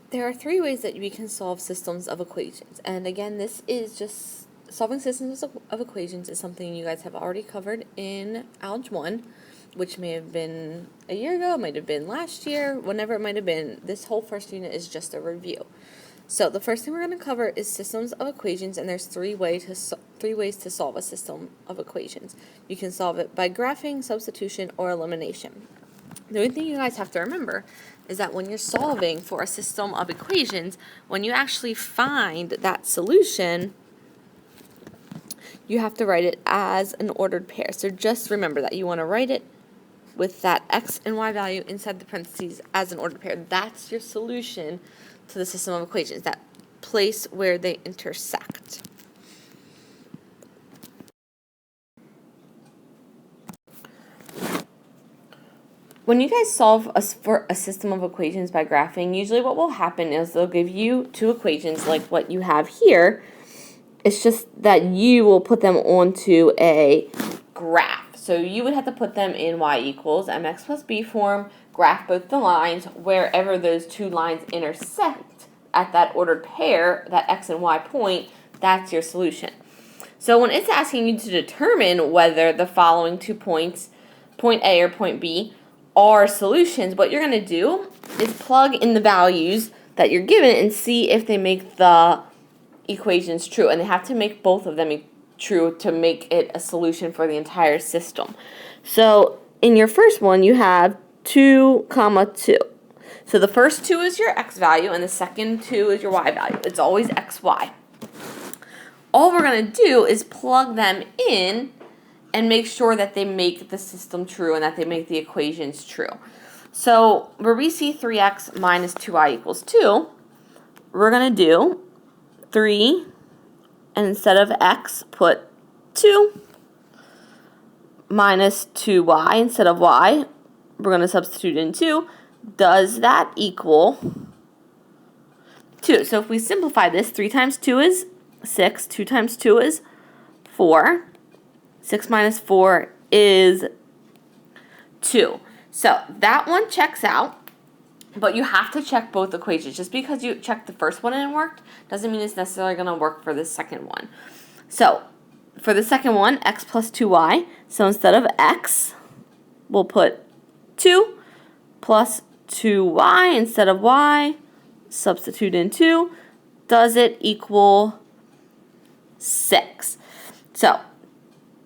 There are three ways that we can solve systems of equations. And again, this is just solving systems of equations is something you guys have already covered in Algebra 1, which may have been a year ago, might have been last year, whenever it might have been. This whole first unit is just a review. So the first thing we're going to cover is systems of equations, and there's three ways to solve a system of equations. You can solve it by graphing, substitution, or elimination. The only thing you guys have to remember is that when you're solving for a system of equations, when you actually find that solution, you have to write it as an ordered pair. So just remember that you want to write it with that x and y value inside the parentheses as an ordered pair. That's your solution to the system of equations, that place where they intersect. When you guys solve for a system of equations by graphing, usually what will happen is they'll give you two equations like what you have here. It's just that you will put them onto a graph. So you would have to put them in y equals mx plus b form, graph both the lines, wherever those two lines intersect at that ordered pair, that x and y point, that's your solution. So when it's asking you to determine whether the following 2 points, point A or point B, are solutions, what you're going to do is plug in the values that you're given and see if they make the equations true. And they have to make both of them true to make it a solution for the entire system. So in your first one, you have 2, 2. So the first 2 is your x value, and the second 2 is your y value. It's always x, y. All we're going to do is plug them in and make sure that they make the system true and that they make the equations true. So where we see 3x minus 2y equals 2, we're going to do 3, and instead of x, put 2, minus 2y instead of y. We're going to substitute in 2. Does that equal 2? So if we simplify this, 3 times 2 is 6, 2 times 2 is 4. 6 minus 4 is 2. So that one checks out, but you have to check both equations. Just because you checked the first one and it worked doesn't mean it's necessarily going to work for the second one. So for the second one, x plus 2y. So instead of x, we'll put 2 plus 2y instead of y. Substitute in 2. Does it equal 6? So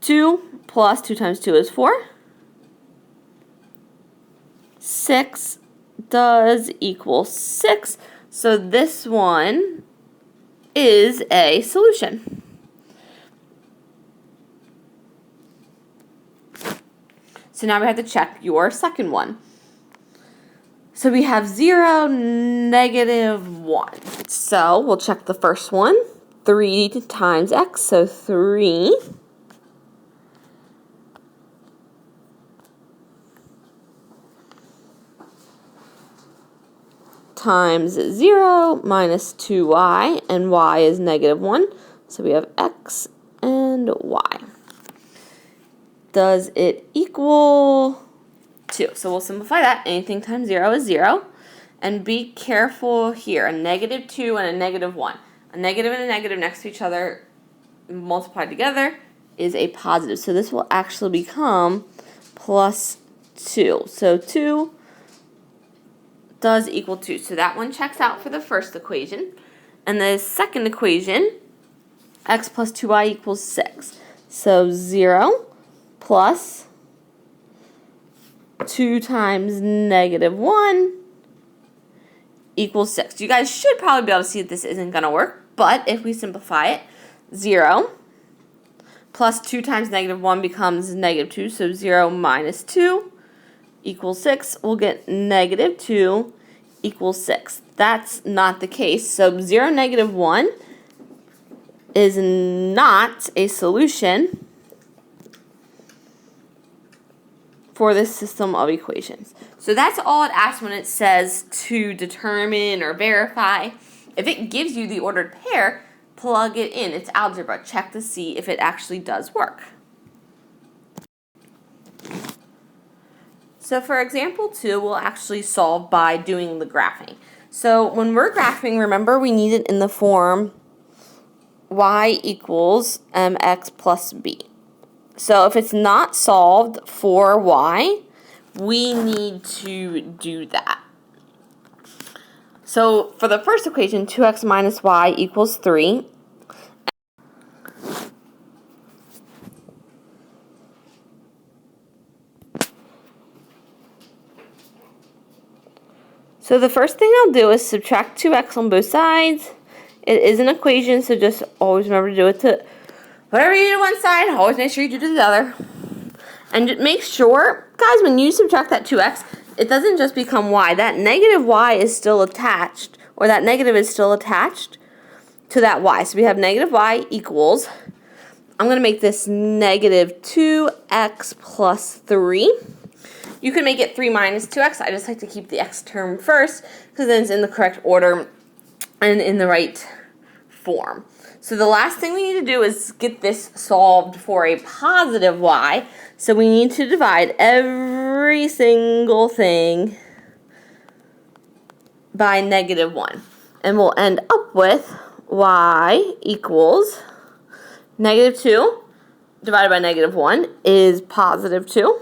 2 plus 2 times 2 is 4. 6 does equal 6. So this one is a solution. So now we have to check your second one. So we have 0, negative 1. So we'll check the first one. 3 times x, so 3. Times 0 minus 2y, and y is negative 1. So we have x and y. Does it equal 2? So we'll simplify that. Anything times 0 is 0. And be careful here. A negative 2 and a negative 1. A negative and a negative next to each other multiplied together is a positive. So this will actually become plus 2. So 2 does equal 2. So that one checks out for the first equation. And the second equation, x plus 2y equals 6. So 0 plus 2 times negative 1 equals 6. You guys should probably be able to see that this isn't going to work. But if we simplify it, 0 plus 2 times negative 1 becomes negative 2. So 0 minus 2 equals 6. We'll get negative 2 equals 6. That's not the case. So 0, negative 1 is not a solution for this system of equations. So that's all it asks when it says to determine or verify. If it gives you the ordered pair, plug it in. It's algebra. Check to see if it actually does work. So for example 2, we'll actually solve by doing the graphing. So when we're graphing, remember we need it in the form y equals mx plus b. So if it's not solved for y, we need to do that. So for the first equation, 2x minus y equals 3. So the first thing I'll do is subtract 2x on both sides. It is an equation, so just always remember to do it to whatever you do to one side, always make sure you do to the other. And just make sure, guys, when you subtract that 2x, it doesn't just become y. That negative y is still attached, or that negative is still attached to that y. So we have negative y equals, I'm going to make this negative 2x plus 3. You can make it 3 minus 2x. I just like to keep the x term first because then it's in the correct order and in the right form. So the last thing we need to do is get this solved for a positive y. So we need to divide every single thing by negative 1. And we'll end up with y equals negative 2 divided by negative 1 is positive 2.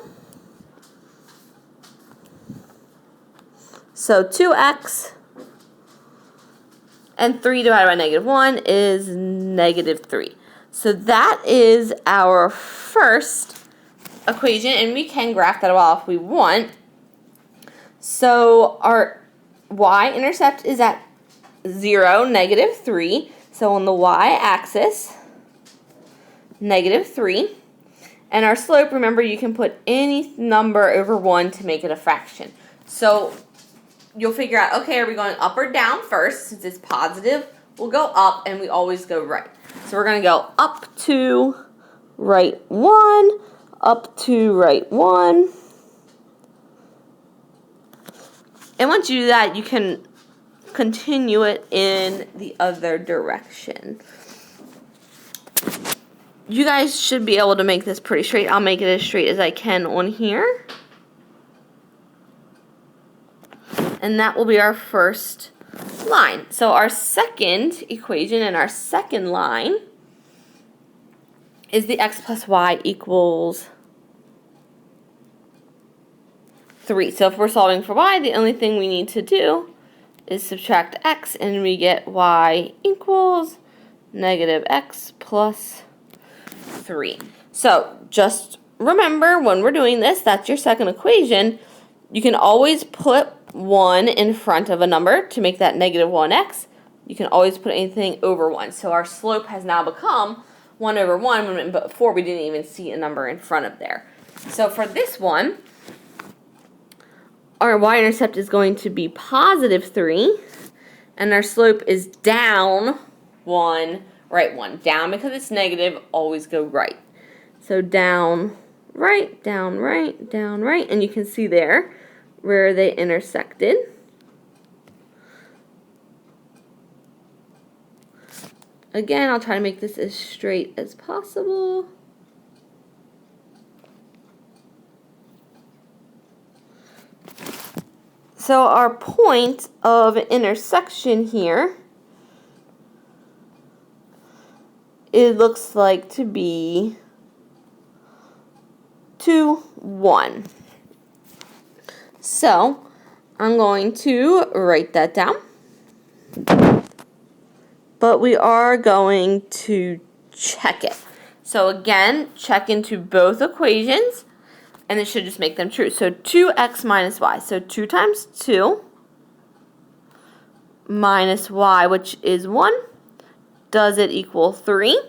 So 2x and 3 divided by negative 1 is negative 3. So that is our first equation, and we can graph that out if we want. So our y-intercept is at 0, negative 3. So on the y-axis, negative 3. And our slope, remember, you can put any number over 1 to make it a fraction. So you'll figure out, okay, are we going up or down first? Since it's positive, we'll go up, and we always go right. So we're going to go up to right 1, up to right 1. And once you do that, you can continue it in the other direction. You guys should be able to make this pretty straight. I'll make it as straight as I can on here. And that will be our first line. So our second equation and our second line is the x plus y equals 3. So if we're solving for y, the only thing we need to do is subtract x, and we get y equals negative x plus 3. So just remember, when we're doing this, that's your second equation. You can always put 1 in front of a number to make that negative 1x. You can always put anything over 1. So our slope has now become 1 over 1, when before we didn't even see a number in front of there. So for this one, our y-intercept is going to be positive 3, and our slope is down 1, right 1. Down because it's negative, always go right. So down, right, down, right, down, right, and you can see there where they intersected. Again, I'll try to make this as straight as possible. So our point of intersection here, it looks like to be 2, 1. So I'm going to write that down. But we are going to check it. So again, check into both equations, and it should just make them true. So 2x minus y. So 2 times 2 minus y, which is 1. Does it equal 3?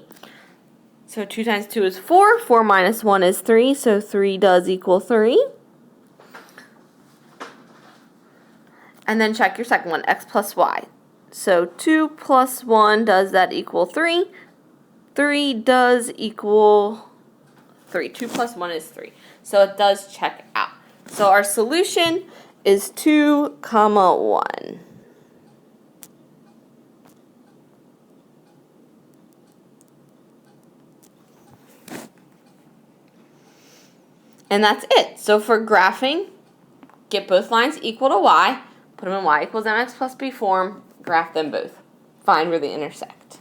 So 2 times 2 is 4. 4 minus 1 is 3. So 3 does equal 3. And then check your second one, x plus y. So 2 plus 1, does that equal 3? 3 does equal 3. 2 plus 1 is 3. So it does check out. So our solution is 2, 1. And that's it. So for graphing, get both lines equal to y, put them in y equals mx plus b form, graph them both. Find where they intersect.